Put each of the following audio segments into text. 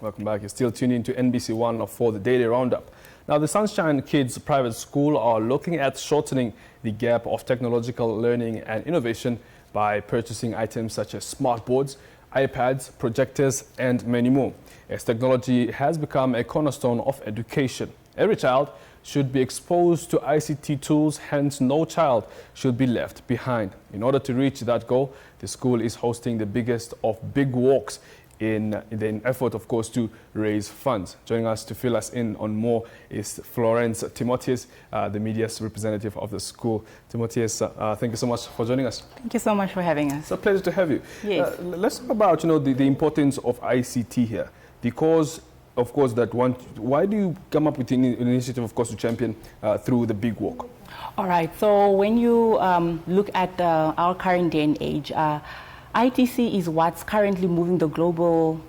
Welcome back. You're still tuning into NBC One for the Daily Roundup. Now, the Sunshine Kids Private School are looking at shortening the gap of technological learning and innovation by purchasing items such as smartboards, iPads, projectors, and many more, as technology has become a cornerstone of education. Every child should be exposed to ICT tools, hence no child should be left behind. In order to reach that goal, the school is hosting the biggest of big walks in an effort, of course, to raise funds. Joining us to fill us in on more is Florence Timotheus, the media's representative of the school. Timotheus, thank you so much for joining us. Thank you so much for having us. It's a pleasure to have you. Yes. Let's talk about, the importance of ICT here. Because, of course, why do you come up with an initiative, of course, to champion through the big walk? All right. So when you look at our current day and age, ITC is what's currently moving the global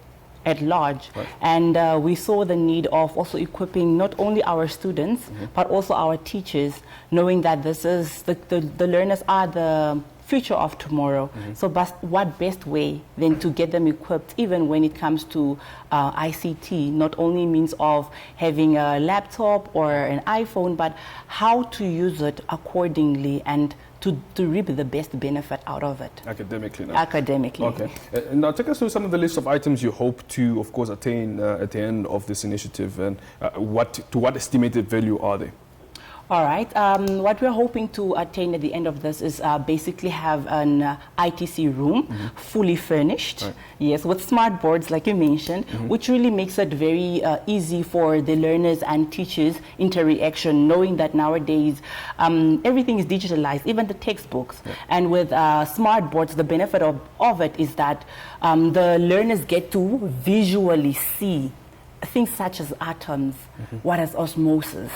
at large. Right. And we saw the need of also equipping not only our students, but also our teachers, knowing that this is the learners are the future of tomorrow. So what best way than to get them equipped, even when it comes to ICT, not only means of having a laptop or an iPhone, but how to use it accordingly and to reap the best benefit out of it. Academically now. Academically. Okay. Now take us through some of the list of items you hope to, of course, attain at the end of this initiative, and to what estimated value are they? All right. What we're hoping to attain at the end of this is basically have an ITC room fully furnished, right. Yes, with smart boards, like you mentioned, which really makes it very easy for the learners and teachers interaction, knowing that nowadays everything is digitalized, even the textbooks. Yeah. And with smart boards, the benefit of it is that the learners get to visually see things such as atoms, what is osmosis,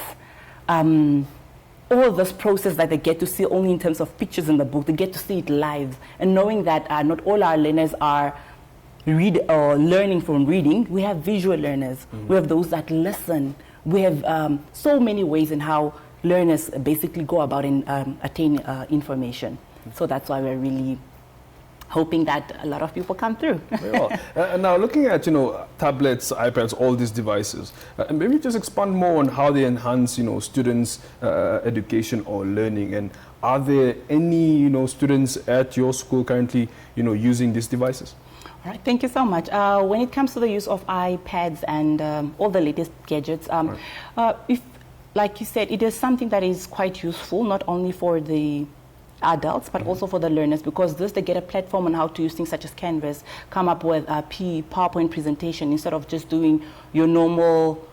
all this process that they get to see only in terms of pictures in the book, they get to see it live. And knowing that not all our learners are learning from reading, we have visual learners, we have those that listen, we have so many ways in how learners basically go about and attain information. So that's why we're really hoping that a lot of people come through. Very well. Now, looking at tablets, iPads, all these devices, maybe just expand more on how they enhance students' education or learning. And are there any students at your school currently using these devices? All right, thank you so much. When it comes to the use of iPads and all the latest gadgets, if, like you said, it is something that is quite useful, not only for the adults, but also for the learners, because they get a platform on how to use things such as Canvas, come up with a PowerPoint presentation instead of just doing your normal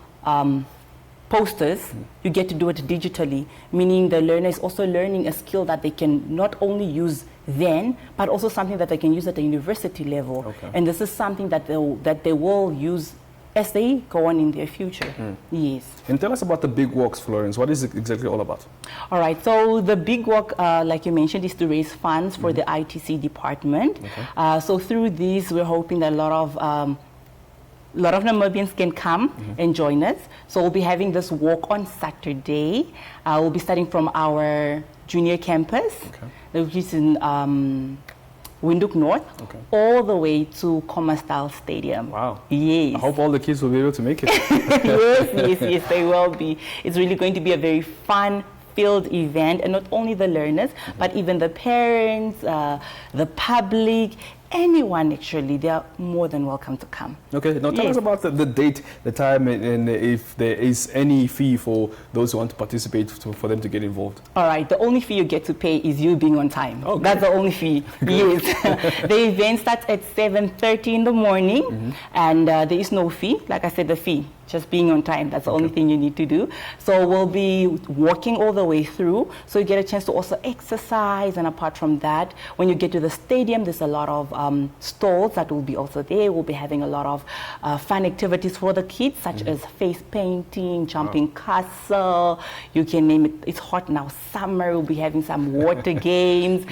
posters. You get to do it digitally, meaning the learner is also learning a skill that they can not only use then, but also something that they can use at the university level. Okay. And this is something that they will use as they go on in their future. Yes. And tell us about the big walks, Florence. What is it exactly all about? All right. So the big walk, like you mentioned, is to raise funds for the ITC department. Okay. So through these, we're hoping that a lot of Namibians can come and join us. So we'll be having this walk on Saturday. We'll be starting from our junior campus, which is in Windhoek North, all the way to Cornerstone Stadium. Wow. Yes. I hope all the kids will be able to make it. yes, they will be. It's really going to be a very fun-filled event, and not only the learners, but even the parents, the public, anyone actually, they are more than welcome to come. Okay, now tell us about the date, the time, and if there is any fee for those who want to participate for them to get involved. All right, the only fee you get to pay is you being on time. Okay. That's the only fee. Yes. The event starts at 7:30 in the morning, and there is no fee. Like I said, the fee, just being on time, that's the only thing you need to do. So we'll be walking all the way through, so you get a chance to also exercise. And apart from that, when you get to the stadium, there's a lot of stalls that will be also there. We'll be having a lot of fun activities for the kids, such as face painting, jumping castle, you can name it. It's hot now, summer, we'll be having some water games.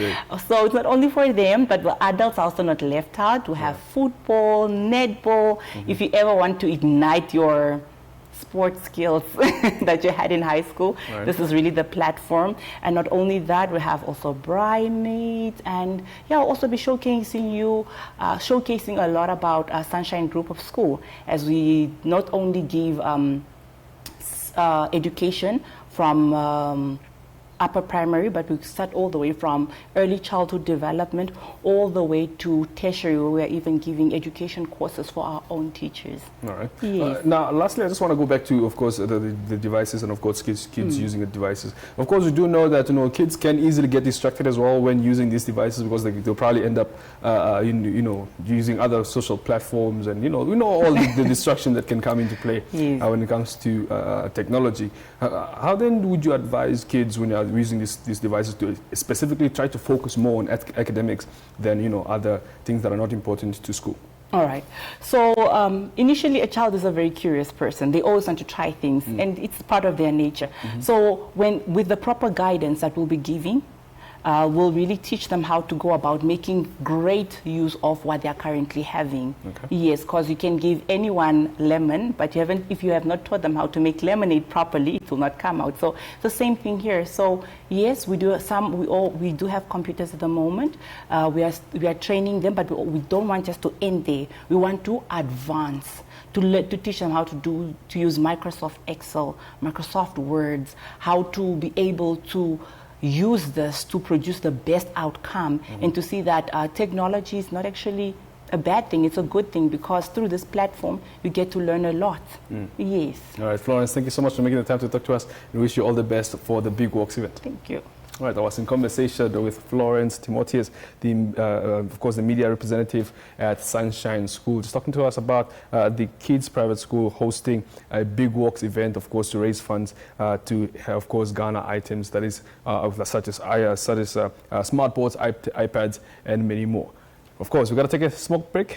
So it's not only for them, but the adults are also not left out. We have football, netball. If you ever want to ignite your sports skills that you had in high school. Right. This is really the platform. And not only that, we have also bridesmaids, and yeah, I'll also be showcasing a lot about Sunshine Group of School, as we not only give education from upper primary, but we start all the way from early childhood development all the way to tertiary, where we're even giving education courses for our own teachers. All right. Yes. Now, lastly, I just want to go back to, of course, the devices and, of course, kids using the devices. Of course, we do know that, kids can easily get distracted as well when using these devices, because they'll probably end up, using other social platforms, and, all the distraction that can come into play when it comes to technology. How then would you advise kids when you're using these devices to specifically try to focus more on academics than other things that are not important to school? All right. So initially, a child is a very curious person. They always want to try things, and it's part of their nature. So with the proper guidance that we'll be giving, we'll really teach them how to go about making great use of what they are currently having. Okay. Yes, because you can give anyone lemon, but if you have not taught them how to make lemonade properly, it will not come out. So the same thing here. So yes, we do have computers at the moment. We are training them, but we don't want just to end there. We want to advance, to teach them how to use Microsoft Excel, Microsoft Words, how to be able to use this to produce the best outcome, and to see that technology is not actually a bad thing. It's a good thing, because through this platform you get to learn a lot. Yes. All right, Florence, thank you so much for making the time to talk to us. We wish you all the best for the Big Walks event. Thank you. All right, I was in conversation with Florence Timotheus, of course, the media representative at Sunshine School, just talking to us about the kids' private school hosting a Big Walks event, of course, to raise funds to, of course, Ghana items, that is, such as smartboards, iPads, and many more. Of course, we've got to take a smoke break.